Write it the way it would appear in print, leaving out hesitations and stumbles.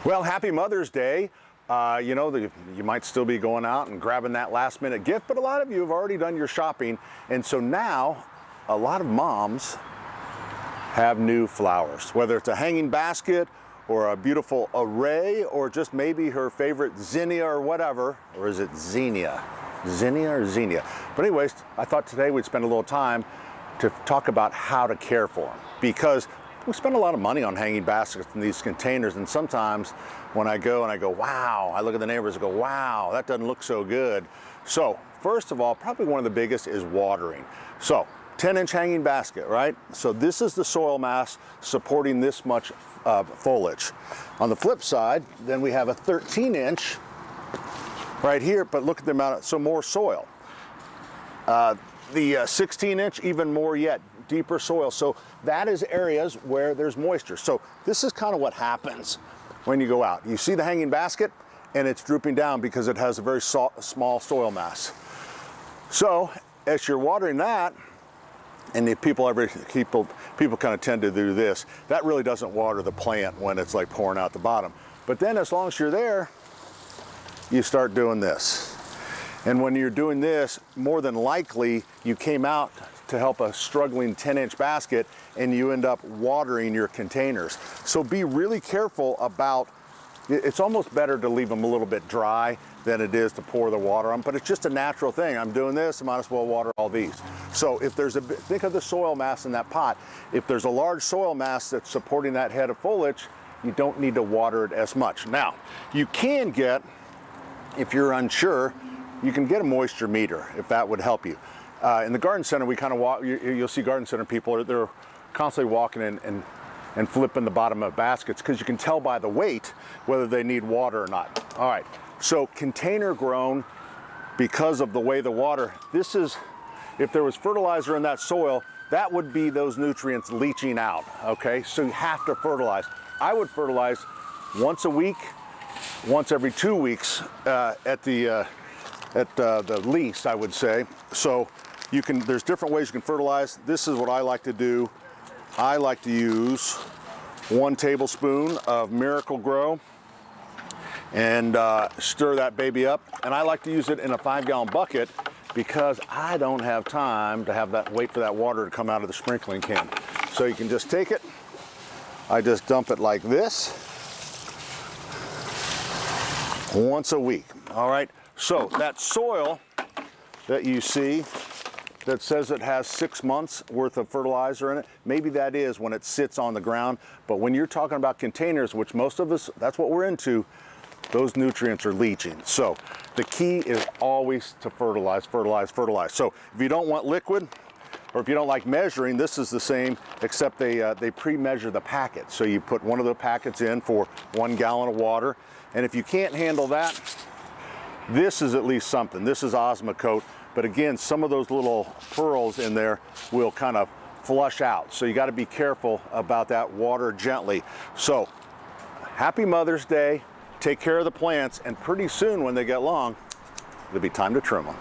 Well, happy Mother's Day. You might still be going out and grabbing that last minute gift, but a lot of you have already done your shopping. And so now a lot of moms have new flowers, whether it's a hanging basket or a beautiful array or just maybe her favorite zinnia or whatever. Or is it zinnia? Zinnia or zinnia? But anyways, I thought today we'd spend a little time to talk about how to care for them, because we spend a lot of money on hanging baskets in these containers, and sometimes when I go, wow, I look at the neighbors and go, wow, that doesn't look so good. So first of all, probably one of the biggest is watering. So 10-inch hanging basket, right? So this is the soil mass supporting this much foliage. On the flip side, then we have a 13-inch right here, but look at the amount, so more soil. The 16-inch, even more yet, deeper soil. So that is areas where there's moisture. So this is kind of what happens when you go out. You see the hanging basket and it's drooping down because it has a very small soil mass. So as you're watering that, and the people kind of tend to do this, that really doesn't water the plant when it's like pouring out the bottom. But then as long as you're there, you start doing this. And when you're doing this, more than likely you came out to help a struggling 10-inch basket and you end up watering your containers. So be really careful about, it's almost better to leave them a little bit dry than it is to pour the water on, but it's just a natural thing. I'm doing this, I might as well water all these. So if there's think of the soil mass in that pot. If there's a large soil mass that's supporting that head of foliage, you don't need to water it as much. Now, you can get, if you're unsure, you can get a moisture meter if that would help you. In the garden center, we kind of walk, you'll see garden center people, they're constantly walking and flipping the bottom of baskets because you can tell by the weight whether they need water or not. All right, so container grown, because of the way the water, this is, if there was fertilizer in that soil, that would be those nutrients leaching out, okay? So you have to fertilize. I would fertilize once a week, once every 2 weeks at the least, I would say. So you can, there's different ways you can fertilize. This is what I like to do. I like to use 1 tablespoon of Miracle Grow and stir that baby up. And I like to use it in a 5-gallon bucket because I don't have time to have that, wait for that water to come out of the sprinkling can. So you can just take it. I just dump it like this once a week. All right. So that soil that you see that says it has 6 months worth of fertilizer in it, maybe that is when it sits on the ground. But when you're talking about containers, which most of us, that's what we're into, those nutrients are leaching. So the key is always to fertilize, fertilize, fertilize. So if you don't want liquid, or if you don't like measuring, this is the same, except they pre-measure the packet. So you put one of the packets in for 1 gallon of water. And if you can't handle that, this is at least something. This is Osmocote, but again, some of those little pearls in there will kind of flush out. So you got to be careful about that. Water gently. So happy Mother's Day. Take care of the plants, and pretty soon when they get long, it'll be time to trim them.